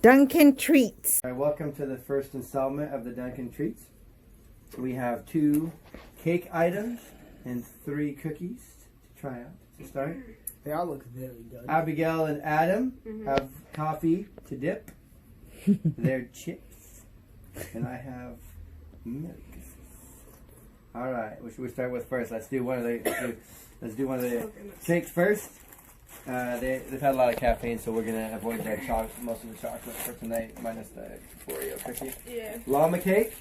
Dunkin' Treats. All right, welcome to the first installment of the Dunkin' Treats. We have 2 cake items and 3 cookies to try out to start. They all look very good. Abigail and Adam have coffee to dip. They're chips. And I have milk. All right, what should we start with first? Let's do one of the cakes first. They've had a lot of caffeine, so we're gonna avoid most of the chocolate for tonight, minus the oreo cookie. Yeah. Llama cake.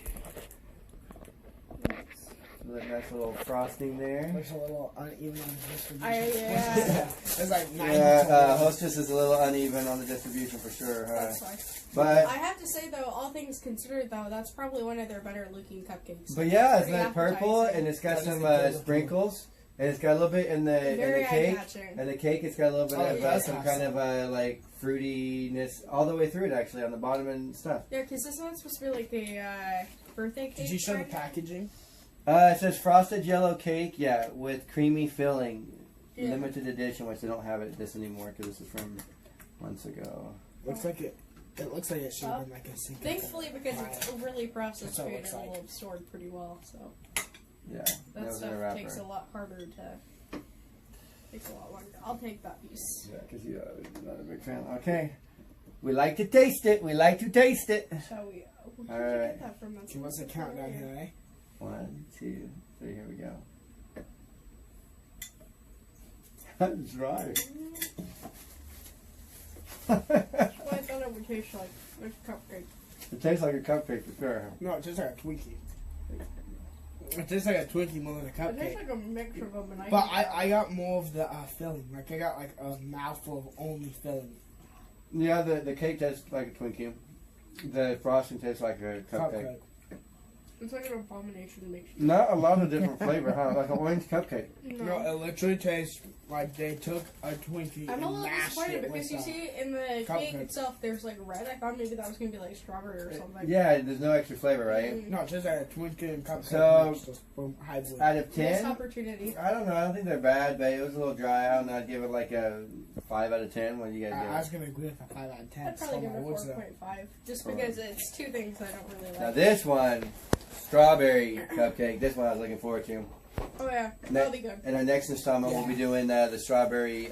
Nice little frosting there. There's a little uneven on the distribution. Yeah. There's like 9 Hostess is a little uneven on the distribution for sure. That's fine. But I have to say though, all things considered though, that's probably one of their better looking cupcakes. But yeah, it's Pretty not purple appetizing. and it's got some good sprinkles. And it's got a little bit in the Very cake. eye-catching. And the cake, it's got a little bit of some kind some. of like fruitiness all the way through it actually on the bottom and stuff. Yeah, because this one's supposed to be like a birthday cake. Did you show the right? packaging? It says frosted yellow cake, yeah, with creamy filling. Yeah. Limited edition, which they don't have this anymore because this is from months ago. Looks like it. It looks like it should have been like a secret. Thankfully, because it's overly processed That's what food, it looks it will like. absorb pretty well. So Yeah, that was in a stuff wrapper. takes a lot harder to. Takes a lot longer. I'll take that piece. Yeah, because you're not a big fan. Okay. We like to taste it. We like to taste it. Shall we? Where All did you right. get that from? That's She wants to count down here, eh? 1, 2, 3. Here we go. That's dry. Well, I thought it would taste like a cupcake. It tastes like a cupcake for sure. No, it tastes like a Twinkie. It tastes like a Twinkie more than a It tastes cupcake. like a mix of them, and But I got more of the filling. Like I got like a mouthful of only filling. Yeah, the cake tastes like a Twinkie. The frosting tastes like a cupcake. It's like an abomination mix. Not a lot of different flavor, huh? Like an orange cupcake. No, it literally tastes like they took a Twinkie I'm a and little mashed disappointed it because with you see in the cake cupcake. itself there's like red. I thought maybe that was going to be like strawberry or something. Yeah, there's no extra flavor, right? No, it's just like a Twinkie and cupcake. So, mixed just boom, hybrid. Out of Missed 10, opportunity. I don't know. I don't think they're bad, but it was a little dry. I don't know. I'd give it like a 5 out of 10. What do you guys I was give it? gonna agree with a 5 out of 10. I'd probably give it I would say. 4.5 just because it's two things I don't really Now like. this one, strawberry cupcake. This one I was looking forward to. Oh yeah, that'll be good. In our next installment, we'll be doing the strawberry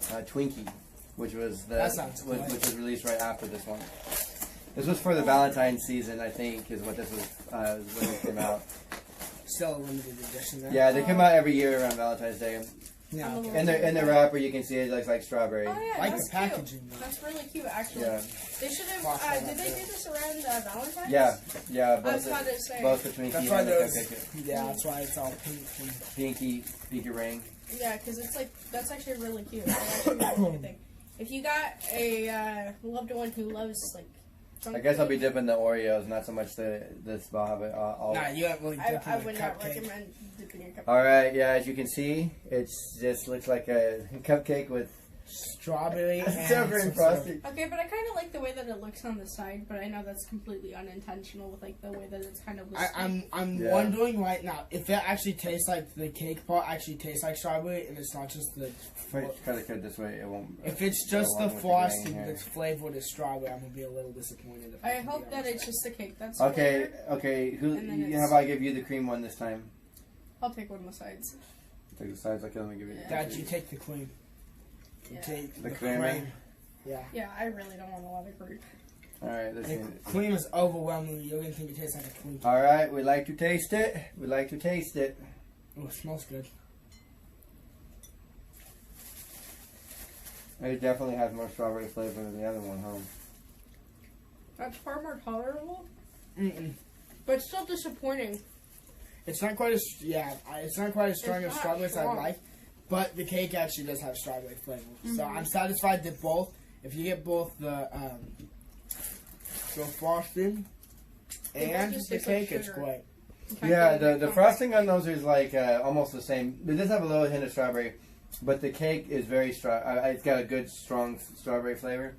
Twinkie, which was That sounds which good. was released right after this one. This was for the Valentine's season, I think, is what this was when it came out. Still a limited edition there. Yeah, they come out every year around Valentine's Day. Yeah. Okay. In the wrapper, you can see it looks like strawberry. Oh yeah, I like that's the packaging, cute. though. That's really cute, actually. Yeah, They should Fuck, have. I Did like they that. do this around Valentine's? yeah. I was about to say. Both the Twinkie That's why and the there's. cupcake. Yeah, that's why it's all pink. And Pinky ring. Yeah, because it's like that's actually really cute. I actually really think. If you got a loved one who loves like. I guess I'll be dipping the Oreos, not so much this Baja. All nah, you haven't really dipped I in a would not cupcake. recommend dipping a cupcake. All right, yeah. As you can see, it just looks like a cupcake with Strawberry and strawberry some frosting. Okay, but I kind of like the way that it looks on the side, but I know that's completely unintentional with like the way that it's kind of. I'm Yeah. wondering right now if it actually tastes like the cake part actually tastes like strawberry and it's not just the. Cut it this way. It won't. If it's go just the along with frosting grain here. that's flavored as strawberry, I'm gonna be a little disappointed. If I can be hope that honest. it's just the cake. That's Okay, flavored. okay. And then How it's- about I give you the cream one this time? I'll take one of the sides. Take the sides. Okay, let me give you. Yeah. Dad, you take the cream. You Yeah. take The the cream. cream. Yeah. Yeah, I really don't want a lot of cream. All right, let's see. And cream is overwhelming. You're gonna think it tastes like a Twinkie. All right, we like to taste it. We like to taste it. Oh, it smells good. It definitely has more strawberry flavor than the other one, huh? That's far more tolerable, Mm-mm. but still disappointing. It's not quite as it's not quite as strong It's as not strawberry as I'd strong. like, but the cake actually does have strawberry flavor. So Mhm. I'm satisfied that both. If you get both the frosting They both and just the taste like cake, it's sugar. great. In fact, Yeah, they the come- frosting on those is like almost the same. It does have a little hint of strawberry, but the cake is very strong. It's got a good, strong strawberry flavor.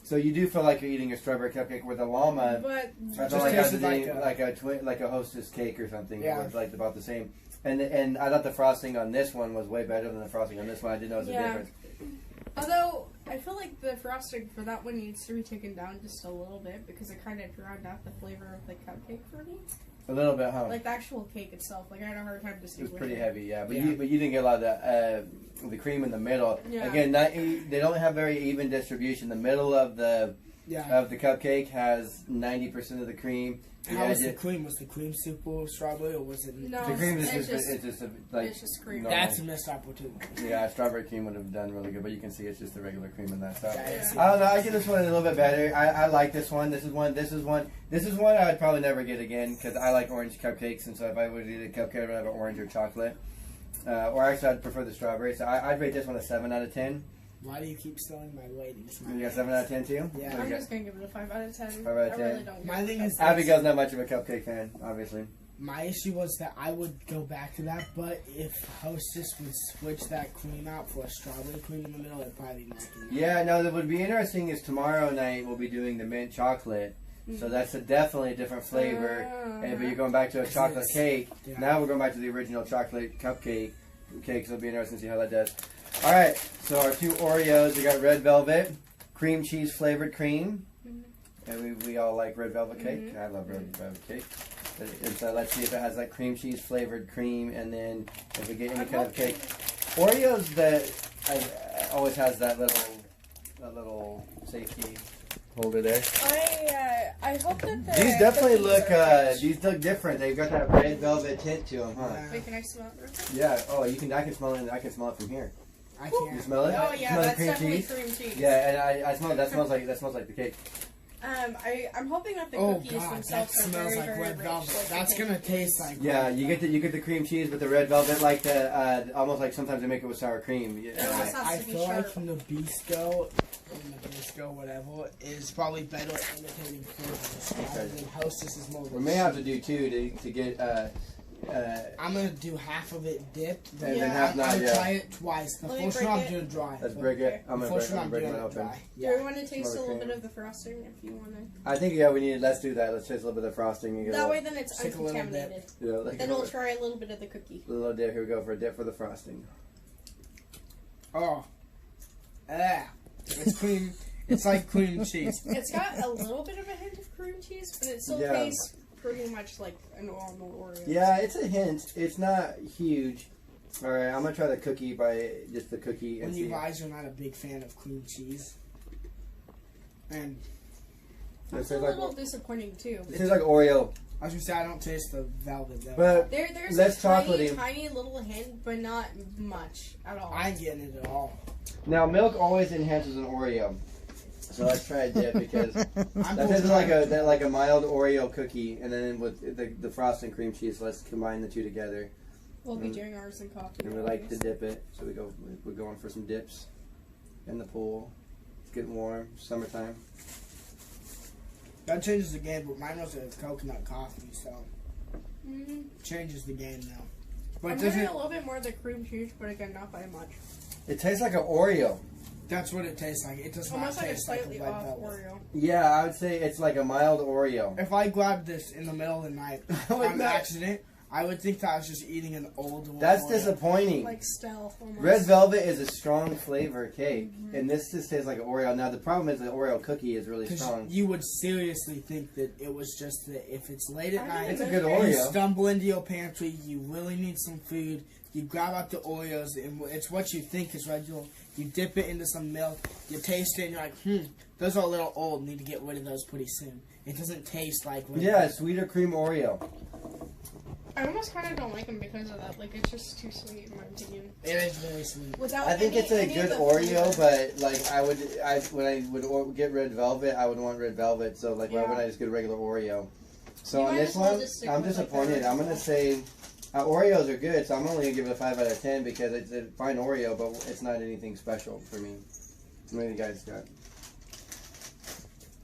So you do feel like you're eating a strawberry cupcake with a llama. But I Just felt like I was tasted eating like a Hostess cake or something. Yeah. It was like about the same. And I thought the frosting on this one was way better than the frosting on this one. I didn't notice the Yeah. difference. Although, I feel like the frosting for that one needs to be taken down just a little bit because it kind of drowned out the flavor of the cupcake for me. A little bit, huh? Like the actual cake itself. Like I had a hard time It was distinguishing. pretty heavy, yeah. But Yeah. you didn't get a lot of the cream in the middle. Yeah. Again, they don't have very even distribution. The middle of the cupcake has 90% of the cream. How was the cream? Was the cream super strawberry or was it? No, The cream it's is just just like it's just cream. normal. That's a missed opportunity. Yeah, strawberry cream would have done really good, but you can see it's just the regular cream in that stuff. Yeah. I don't know. I get this one a little bit better. I like this one. This is one I would probably never get again because I like orange cupcakes, and so if I would eat a cupcake, I would have an orange or chocolate. Or actually, I'd prefer the strawberry. So I'd rate this one a 7 out of 10. Why do you keep stealing my ratings? You got 7 out of 10 too? Yeah. I'm just gonna give it a 5 out of 10. 5 out of 10. I really don't. My thing is, Abigail's not much of a cupcake fan, obviously. my issue was that I would go back to that, but if Hostess would switch that cream out for a strawberry cream in the middle, it'd probably be knocking it. Yeah, no, that would be interesting is tomorrow night we'll be doing the mint chocolate. So that's definitely a different flavor. But you're going back to a chocolate cake. Yeah. Now we're going back to the original chocolate cupcake. So it'll be interesting to see how that does. All right, so our 2 Oreos, we got red velvet, cream cheese flavored cream. And we all like red velvet cake. I love red velvet cake. And so let's see if it has like cream cheese flavored cream, and then if we get any kind of cake. Oreos that always has that little safety holder there. I hope that the These definitely cookies are rich. these look different. They've got that red velvet tint to them, huh? Wait, can I smell it real quick? Yeah. Oh, I can smell it. I can smell it from here. I You can't. smell it? Oh You yeah, smell the that's cream definitely cheese? cream cheese. Yeah, and I smell it. That smells like the cake. I'm hoping that the Oh cookies god, that themselves are smells very, like very red rich. velvet. Like That's the gonna cake. taste like Yeah, red you velvet. get the cream cheese, but the red velvet like the almost like sometimes they make it with sour cream. It almost has I to be feel like sharp. from the Bisco, whatever, is probably better at imitating flavors. Rather than Hostess is more. We may have to do 2 to get. I'm gonna do half of it dipped. And Yeah, then half I'm not. gonna Yeah. try it twice. The Let me first break one I'm it. doing dry. Let's break it. I'm The gonna first one I'm break doing it it open. dry. Do Yeah. we want to taste a Smell the little bit cream. of the frosting if you want to? I think let's do that. Let's taste a little bit of frosting. And get That a way little, then it's Stick a little bit. uncontaminated. like Then we'll try a little bit of the cookie. a little dip. Here we go for a dip for the frosting. Oh. It's cream. It's like cream cheese. It's got a little bit of a hint of cream cheese, but it still Yeah. tastes pretty much like a normal Oreo. Yeah, it's a hint. It's not huge. All right, I'm gonna try the cookie by just the cookie and When see. you guys are not a big fan of cream cheese. And It It's a tastes like little disappointing too. it tastes like Oreo, I was gonna say I don't taste the velvet though. but There's less a tiny, chocolatey. tiny little hint, but not much at all. I ain't getting it at all. Now milk always enhances an Oreo. So let's try a dip because I'm that going tastes to like a mild Oreo cookie, and then with the frosting cream cheese, let's combine the 2 together. We'll be doing ours in coffee. And we like to dip it, so we're going for some dips in the pool. It's getting warm, summertime. That changes the game, but mine was a coconut coffee, so Mm-hmm. changes the game now. But I'm it getting doesn't. a little bit more of the cream cheese, but again, not by much. It tastes like an Oreo. That's what it tastes like. It does not Almost like a taste like a slightly red off velvet. Oreo. Yeah, I would say it's like a mild Oreo. If I grabbed this in the middle of the night would on not- accident, I would think that I was just eating an old one. That's Oreo. disappointing. Like Stell. Almost. Red velvet is a strong flavor cake, and this just tastes like an Oreo. Now the problem is the Oreo cookie is really 'Cause strong. you would seriously think that it was just that if it's late at I night, It's a didn't good know that. you Oreo. stumble into your pantry, you really need some food, you grab out the Oreos, and it's what you think is regular. You dip it into some milk, you taste it, and you're like, those are a little old, need to get rid of those pretty soon. It doesn't taste like red Yeah, velvet. sweeter cream Oreo. I almost kind of don't like them because of that. Like, it's just too sweet in my opinion. It is very sweet. Without I think any- it's a any of good the Oreo, flavor. but like when I would get red velvet, I would want red velvet. So like, why Yeah. wouldn't I just get a regular Oreo? So You on might this as well one, just stick I'm with, like, the disappointed. I'm gonna original. say Oreos are good, so I'm only gonna give it a 5 out of 10 because it's a fine Oreo, but it's not anything special for me. What do you guys got?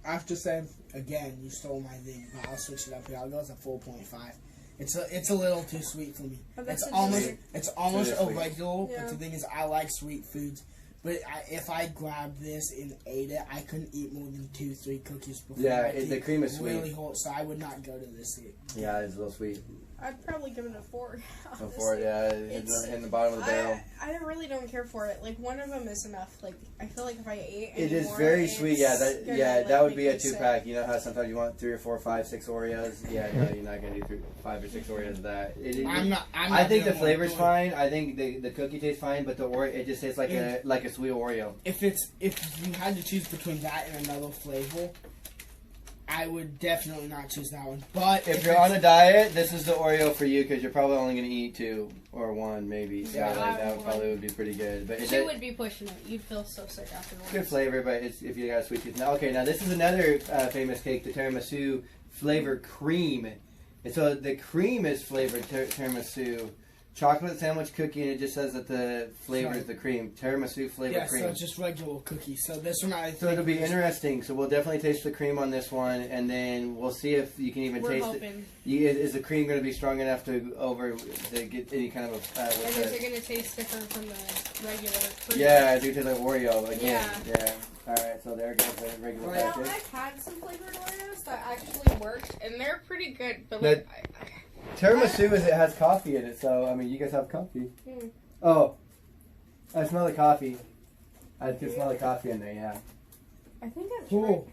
I have to say, again, you stole my thing, but I'll switch it up here. I'll go with a 4.5. It's a little too sweet for me. Oh, that's It's interesting. almost It is a sweet. regular, Yeah. but the thing is, I like sweet foods. But if I grabbed this and ate it, I couldn't eat more than 2-3 cookies before. Yeah, my the teeth cream is sweet. really hot, so I would not go to this. Yeah, it's a little sweet. I'd probably give it a 4. A 4, yeah, in the bottom of the barrel. I really don't care for it. Like, one of them is enough. Like, I feel like if I ate It any is more, very it's sweet. Yeah, gonna, that would make be a me sick. 2-pack. You know how sometimes you want 3 or 4, 5, 6 Oreos. Yeah, no, you're not gonna do 5 or 6 Oreos of that. I think the flavor's fine. I think the cookie tastes fine, but the Oreo, it just tastes like a sweet Oreo. If you had to choose between that and another flavor, I would definitely not choose that one. But if you're on a diet, this is the Oreo for you because you're probably only going to eat 2 or 1 maybe. So Yeah. that probably would be pretty good. But 2 would be pushing it. You'd feel so sick afterwards. good flavor, but if you got sweet tooth. Now, okay, now this is another famous cake, the tiramisu flavored cream. And so the cream is flavored tiramisu. Chocolate sandwich cookie, and it just says that the flavor is the cream. Tiramisu flavored cream. Yeah, so it's just regular cookies. So this one I think... So it'll be interesting. So we'll definitely taste the cream on this one, and then we'll see if you can even taste it. Is the cream going to be strong enough to get any kind of... and is it going to taste different from the regular cream? Yeah, it do taste like Oreo again. Yeah. Alright, so there goes the regular Well, package. I've had some flavored Oreos that actually worked, and they're pretty good. But like, Tiramisu it has coffee in it, so I mean you guys have coffee. Hmm. Oh, I smell the coffee. I can smell the coffee in there. Yeah. I think I've Cool.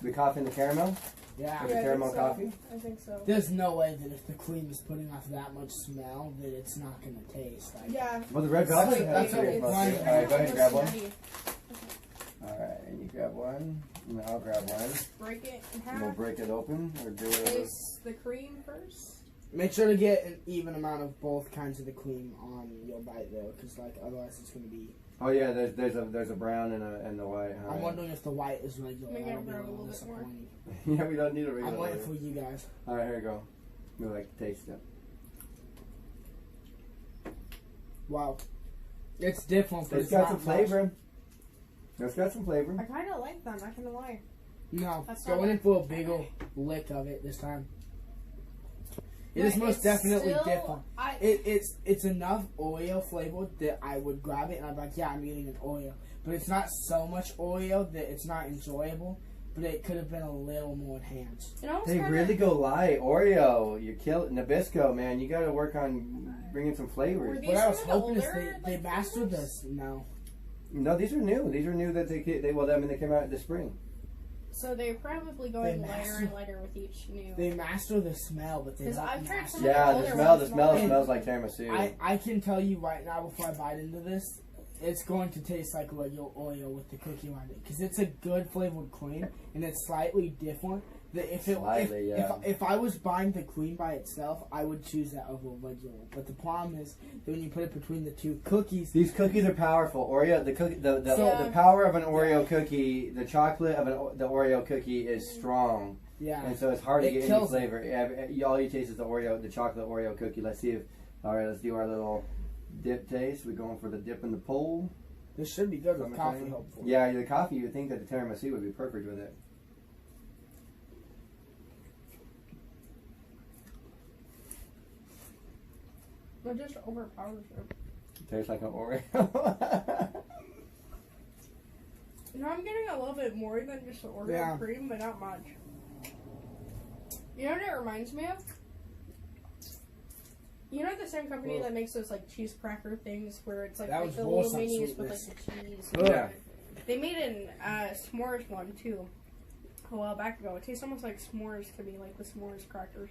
tried the coffee and the caramel. Yeah. With the caramel coffee. I think so. There's no way that if the cream is putting off that much smell that it's not going to taste. Yeah. Well, the red velvet has That's a okay. smell too. It's- All right, go ahead and grab one. Nutty. All right, and you grab one, and I'll grab one. Break it in And we'll half. break it open or do it. Taste the cream first. Make sure to get an even amount of both kinds of the cream on your bite though, because like otherwise it's going to be... Oh yeah, there's a brown and the white. Huh? I'm wondering if the white is regular. Maybe That'll I'll be grab a little little bit more. disappointing. Yeah, we don't need a regular. I'm waiting one. for you guys. All right, here we go. We like to taste it. Wow. It's different, but It's got not some much. flavor. It's got some flavor. I kind of like them. Not gonna lie. No, That's not going in like- for a bigger lick of it this time. It is But most it's definitely still- different. It's enough Oreo flavor that I would grab it and I'd be like, yeah, I'm eating an Oreo. But it's not so much Oreo that it's not enjoyable. But it could have been a little more enhanced. It almost They kinda, really go light. Oreo, you kill it. Nabisco, man, you got to work on bringing some Were flavors. these What I was some of the hoping is older, they like, mastered flavors? this. No. No, these are new. These are new that they came out this spring. So they're probably going They lighter master- and lighter with each new. They master the smell, but they 'Cause don't I've tried master some- Yeah, older the ones smell smell smells like tiramisu. I can tell you right now before I bite into this, it's going to taste like regular Oreo with the cookie around it because it's a good flavored cream and it's slightly different. Slightly, yeah. If I was buying the cream by itself, I would choose that over regular. But the problem is that when you put it between the two cookies, These cookies are powerful. Oreo, the Yeah. power of an Oreo cookie, the chocolate of the Oreo cookie is strong, yeah, and so it's hard to It get any kills flavor. All you taste is the chocolate Oreo cookie. Let's see if. All right, let's do our little dip taste. We're going for the dip in the pole. this should be good with Summertime. coffee, hopefully. Yeah, the coffee. You would think that the tiramisu would be perfect with it. It just overpowers it. Tastes like an Oreo. You know, I'm getting a little bit more than just the Oreo Yeah. cream, but not much. You know what it reminds me of? You know the same company Whoa. that makes those like cheese cracker things where it's like, That like was the little worse on minis with like sweetness. the cheese. Yeah. They made an s'mores one too a while back ago. It tastes almost like s'mores to me, like the s'mores crackers.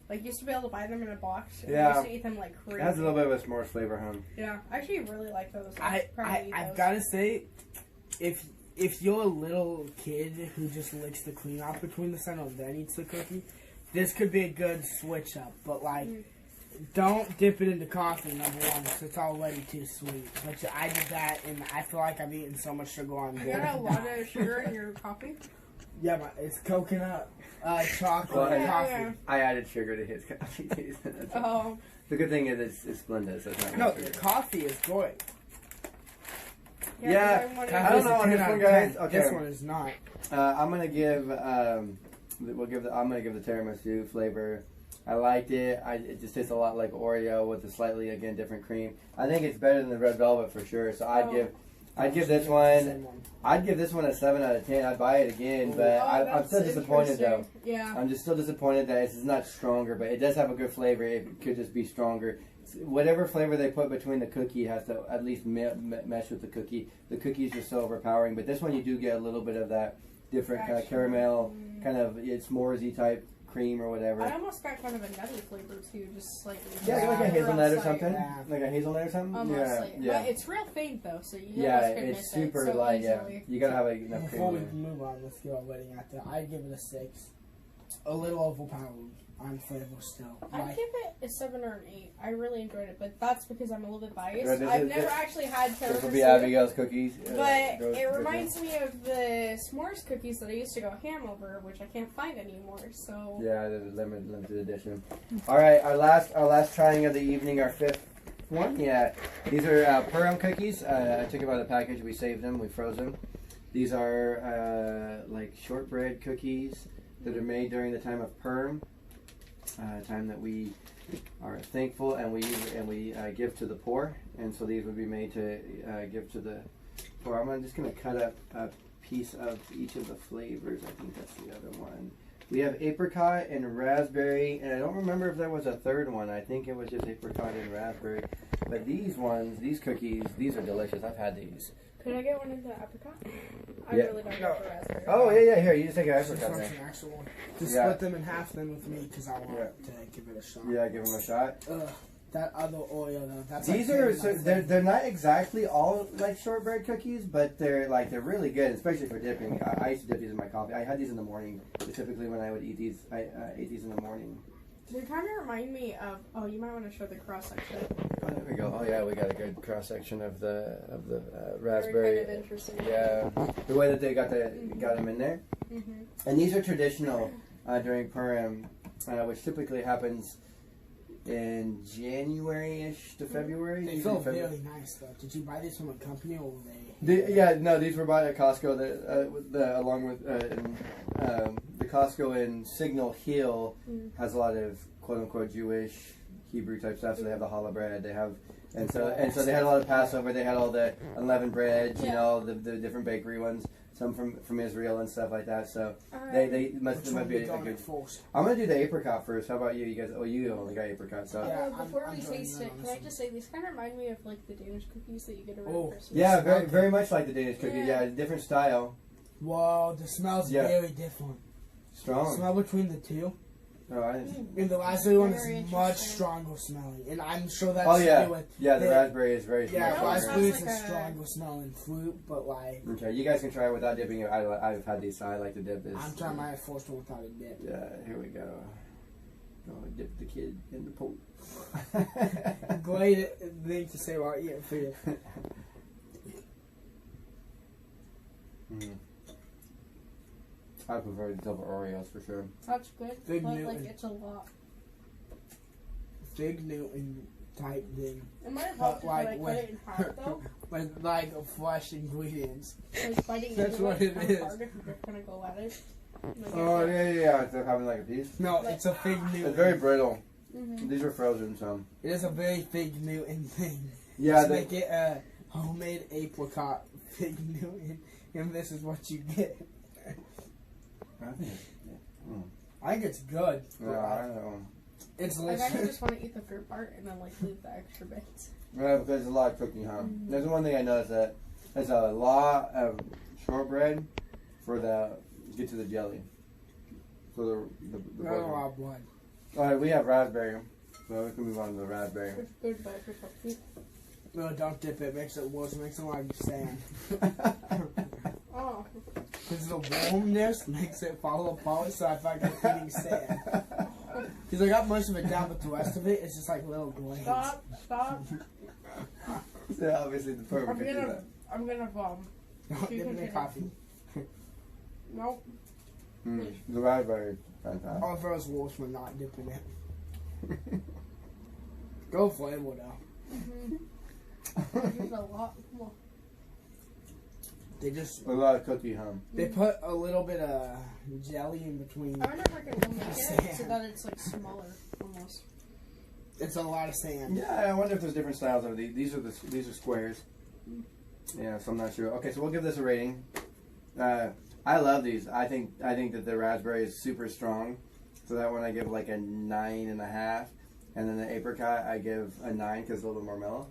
Like, you used to be able to buy them in a box, and I Yeah. used to eat them like crazy. It has a little bit of a s'mores flavor, huh? Yeah, I actually really like those. I'd probably eat I've those. got to say, if you're a little kid who just licks the cream off between the center and then eats the cookie, this could be a good switch up. But like, don't dip it into coffee, number one, because it's already too sweet. But I did that, and I feel like I've eaten so much sugar on You got a lot of sugar in your coffee? Yeah, but it's coconut, chocolate, Well, and yeah, coffee. yeah. I added sugar to his coffee taste. Oh. The good thing is it's blended, so it's not No, much the sugar. coffee is great. Yeah, 'cause wanted- I don't know on this one, guys. Okay. This one is not. I'm gonna give I'm gonna give the tiramisu flavor. I liked it. It just tastes a lot like Oreo with a slightly different cream. I think it's better than the red velvet for sure. So I'd give this one. I'd give this one a 7 out of 10. I'd buy it again, but I'm still disappointed though. Yeah. I'm just still disappointed that it's not stronger, but it does have a good flavor. It could just be stronger. Whatever flavor they put between the cookie has to at least mesh with the cookie. The cookie is just so overpowering, but this one you do get a little bit of that different kind of caramel, kind of s'moresy type cream or whatever. I almost got kind of a nutty flavor too, just slightly. Yeah, like a hazelnut or something. Yeah. Like a hazelnut or something. Almost yeah. But it's real faint though, so you Yeah, can it's miss super it so light. easily. Yeah, you gotta have enough cream. Before we move on, let's go rating out there. I'd give it a 6. A little overpowered on flavor still. I'd give it a 7 or an 8. I really enjoyed it, but that's because I'm a little bit biased. Right, I've never actually had This will tiramisu, be Abigail's cookies. but it reminds me of the s'mores cookies that I used to go ham over, which I can't find anymore. So Yeah, the limited edition. All right, our last trying of the evening, our 5th one. Yeah, these are Purim cookies. I took them out of the package. We saved them. We froze them. These are like shortbread cookies that are made during the time of Purim. Time that we are thankful and we give to the poor, and so these would be made to give to the poor. I'm just going to cut up a piece of each of the flavors. I think that's the other one. We have apricot and raspberry, and I don't remember if there was a third one. I think it was just apricot and raspberry. But these cookies, these are delicious. I've had these. could I get one of the apricot? I Yeah. really don't go for raspberry. Oh yeah, here you just take an apricot. Just There. an actual one. Just Yeah. split them in half then with me because I want to give it a shot. Yeah, give them a shot. Ugh, that other Oreo though. That's These like are my they're not exactly all like shortbread cookies, but they're really good, especially for dipping. I used to dip these in my coffee. I had these in the morning, typically when I would eat these. I ate these in the morning. They kind of remind me of. Oh, you might want to show the cross section. Oh, there we go. Oh yeah, we got a good cross section of the Very raspberry. kind of interesting. Yeah, the way that they got them in there. Mhm. And these are traditional during Purim, which typically happens in January-ish to February. They Usually feel February. really nice though. Did you buy these from a company or were they? These were bought at Costco. Along with the Costco in Signal Hill has a lot of quote unquote Jewish Hebrew type stuff. So they have the challah bread. They have so they had a lot of Passover. They had all the unleavened breads. You know the different bakery ones. Some from Israel and stuff like that. So they must be a good. I'm gonna do the apricot first. How about you? You guys? Oh, you only got apricot. So Before we taste it, can I just say these kind of remind me of like the Danish cookies that you get around Christmas? yeah, very much like the Danish cookie. Yeah, different style. Whoa, the smell's very different. Strong. The smell between the two. Oh, I didn't. And the raspberry one Very is much interesting. stronger smelling, and I'm sure that's yeah, to do with the raspberry is very strong. yeah, It almost raspberry is smells a like a- stronger smelling fruit, but like Okay, you guys can try it without dipping it. I've had these, so I like to dip this. I'm trying my first one without a dip. Yeah, here we go. Go dip the kid in the pool. Great thing to say while eating food. I prefer these over Oreos for sure. That's good, Big but Newton. like it's a lot. Fig Newton type thing. It might have But, helped if I like, cut it in half though. With like fresh ingredients. Like biting That's into what it it kind of is. hard if you're gonna go at it. Like, Oh yeah. They're having like a piece. No, it's a Fig Newton. It's very brittle. Mhm. These are frozen, so. It is a very Fig Newton thing. Yeah, Let's they, make it a homemade apricot Fig Newton, and this is what you get. I think. I think it's good. Yeah, I don't know. It's I kind of delicious. just want to eat the fruit part and then like leave the extra bits. Yeah, because there's a lot of cooking, huh? There's one thing I noticed that there's a lot of shortbread for get to the jelly. For the Not a lot of blood. All right, we have raspberry, so we can move on to the raspberry. It's good, but it's healthy. No, don't dip it. It makes it worse. It makes it like sand. Oh, Because the warmness makes it fall apart, so I feel like I'm eating sand. Because I got most of it down, but the rest of it is just like little grains. stop! Yeah, obviously the perfect could do that. I'm gonna vom. Don't dip it in coffee. Nope. The raspberry, fantastic. All of us wolves were not dipping it. Go flavor though. There's a lot more. They just A lot of cookie, huh? they put a little bit of jelly in between. I wonder if I can make it so that it's like smaller, almost. It's a lot of sand. Yeah, I wonder if there's different styles of these. These are squares. Yeah, so I'm not sure. Okay, so we'll give this a rating. I love these. I think that the raspberry is super strong. So that one I give like a 9.5. And then the apricot I give a 9 because it's a little more mellow.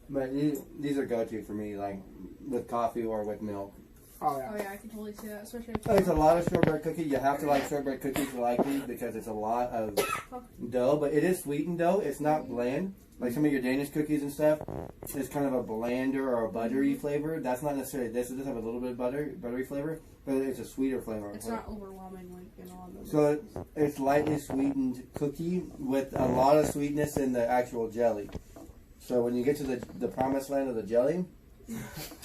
But these are go-to for me, like with coffee or with milk. Oh yeah. Oh yeah, I can totally see that. Especially It's a lot of shortbread cookie. You have to like shortbread cookies to like these because it's a lot of dough. But it is sweetened dough. It's not bland. Like some of your Danish cookies and stuff, it's kind of a blander or a buttery flavor. That's not necessarily this. It does have a little bit of buttery flavor, but it's a sweeter flavor. it's not overwhelming like in all of them. So it's lightly sweetened cookie with a lot of sweetness in the actual jelly. So when you get to the promised land of the jelly,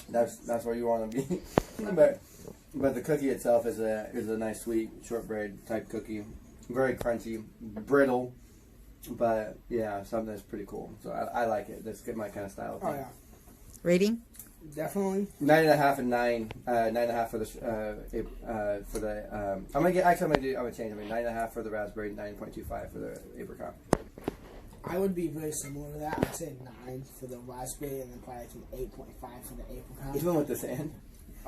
that's where you want to be. but the cookie itself is a nice sweet shortbread type cookie, very crunchy, brittle. But yeah, something that's pretty cool. So I like it. That's my kind of style. Oh yeah. Rating? Definitely. 9.5 and 9. 9.5 for the. I'm gonna change. 9.5 for the raspberry, 9.25 for the apricot. I would be very similar to that. I'd say 9 for the raspberry and then probably like an 8.5 for the apricot. Even with the sand.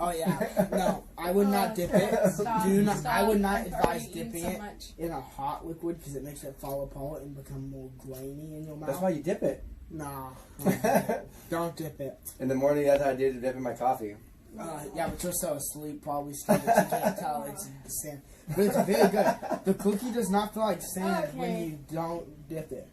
Oh yeah. No, I would not dip it. I would not advise dipping it in a hot liquid because it makes it fall apart and become more grainy in your mouth. That's why you dip it. Nah. Don't dip it. In the morning, that's how I did dip in my coffee. Yeah, but you're so asleep probably still that you can't tell it's sand. But it's very good. The cookie does not feel like sand when you don't dip it.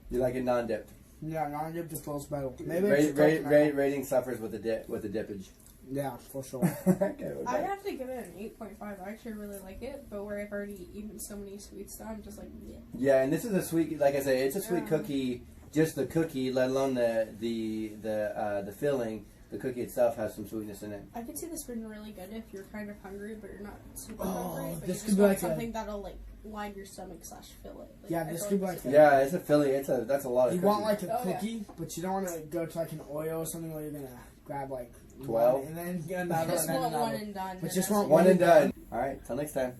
You like it non-dipped. Yeah, non-dipped just feels better. Maybe Rating suffers with the dippage. Yeah, for sure. Okay, I'd have to give it an 8.5. I actually really like it, but where I've already eaten so many sweets, I'm just like, yeah. Yeah, and this is a sweet, like I say, it's a sweet cookie. Just the cookie, let alone the filling. The cookie itself has some sweetness in it. I could see this being really good if you're kind of hungry, but you're not super Oh, hungry. But this you could just be want like something that'll like line your stomach / fill it. Like, Yeah, this could be like Yeah, it's a filling. That's a lot of. You cookie. want like a Oh, yeah. cookie, but you don't want to go to like an Oreo or something where you're gonna grab like 12? one and then get another Just and then want another. one and done. But and just that's want it. one and done. All right, till next time.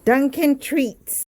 Dunkin' Treats.